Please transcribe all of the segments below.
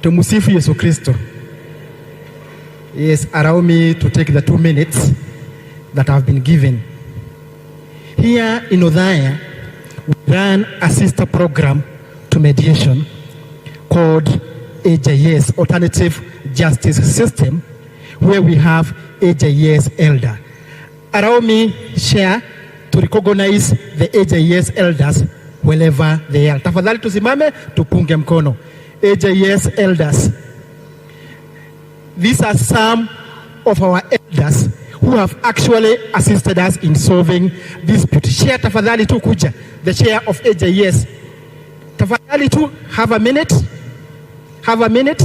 Tumusifu Yesu Kristo. Yes, allow me to take the 2 minutes that have been given. Here in Othaya, we run a sister program to mediation called AJS, Alternative Justice System, where we have AJS Elder. Allow me share to recognize the AJS elders wherever they are. Tafadhali tusimame tupunge mkono. AJS elders. These are some of our elders who have actually assisted us in solving dispute. Share tafadhali tu kuja. The chair of AJS. Tafadhali tu have a minute. Have a minute.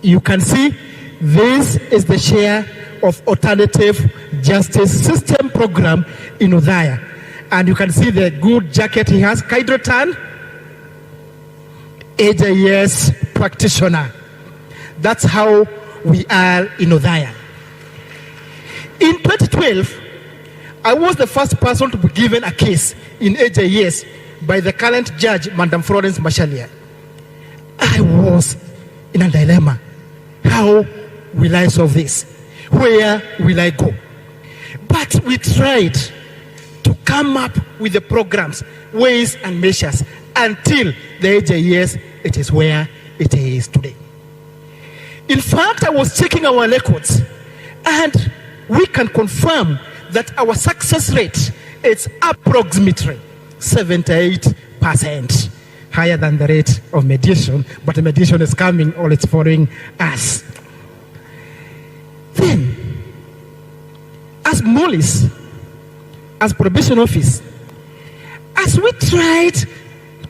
You can see this is the chair of Alternative Justice System Program in Othaya. And you can see the good jacket he has. Kaidrotan, AJS practitioner. That's how we are in Othaya. In 2012, I was the first person to be given a case in AJS by the current judge, Madam Florence Mashalia. I was in a dilemma. How will I solve this? Where will I go? But we tried to come up with the programs, ways and measures until the AJS, it is where it is today. In fact, I was checking our records and we can confirm that our success rate is approximately 78%, higher than the rate of mediation, but the mediation is coming or it's following us. Then, as Mollis, as probation office, as we tried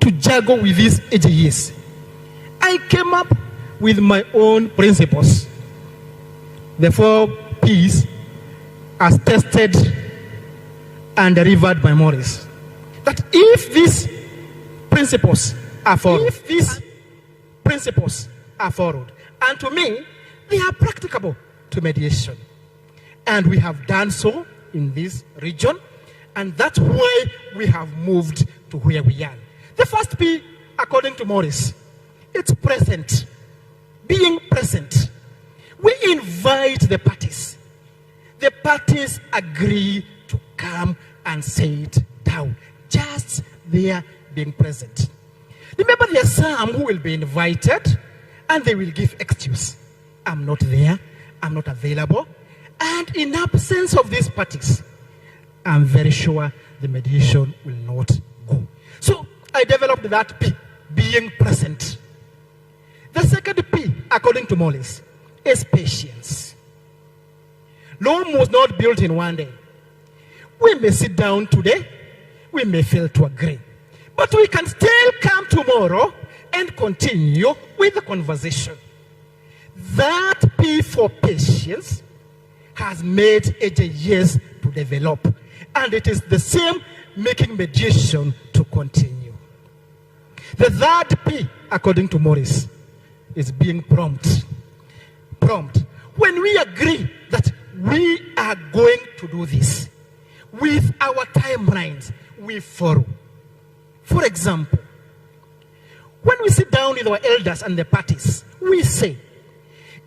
to juggle with these AJS, I came up with my own principles. The 4 P's as tested and delivered by Morris. That if these principles are followed, and to me, they are practicable to mediation. And we have done so in this region, and that's why we have moved to where we are. The first P, according to Morris, it's present. Being present. We invite the parties. The parties agree to come and sit down. Just there being present. Remember, there are some who will be invited and they will give excuse. I'm not there. I'm not available. And in absence of these parties, I'm very sure the mediation will not go. So I developed that P, being present. The second P, according to Mollis, is patience. Rome was not built in one day. We may sit down today, we may fail to agree, but we can still come tomorrow and continue with the conversation. That P for patience has made AJS to develop, and it is the same making mediation to continue. The third P, according to Morris, is being prompt. Prompt. When we agree that we are going to do this, with our timelines, we follow. For example, when we sit down with our elders and the parties, we say,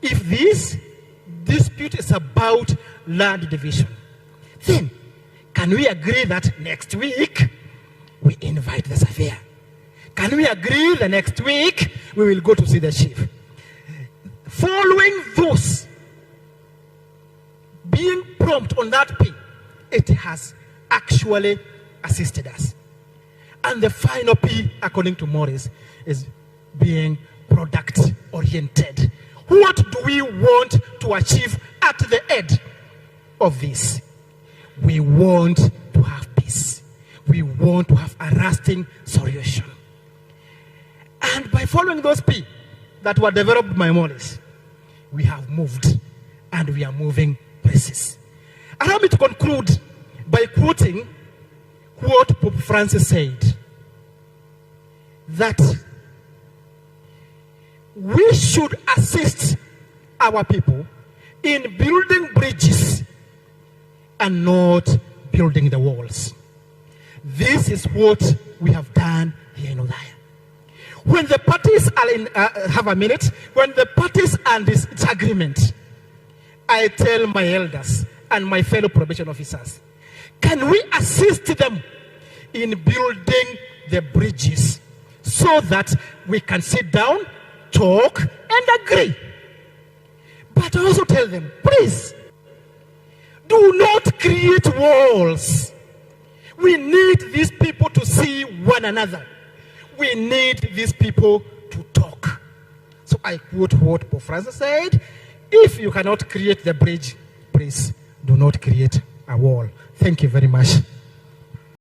if this dispute is about land division, then can we agree that next week we invite the surveyor? Can we agree the next week we will go to see the chief? Following those, being prompt on that P, it has actually assisted us. And the final P, according to Morris, is being product-oriented. What do we want to achieve at the end of this? We want to have peace. We want to have a lasting solution. And by following those P that were developed by Morris, we have moved and we are moving places. Allow me to conclude by quoting what Pope Francis said, that we should assist our people in building bridges and not building the walls. This is what we have done here in Othaya. When the parties are in, have a minute, when the parties are in disagreement, I tell my elders and my fellow probation officers, can we assist them in building the bridges so that we can sit down, talk, and agree? But I also tell them, please, do not create walls. We need these people to see one another. We need these people to talk. So I quote what Pope Francis said, if you cannot create the bridge, please do not create a wall. Thank you very much.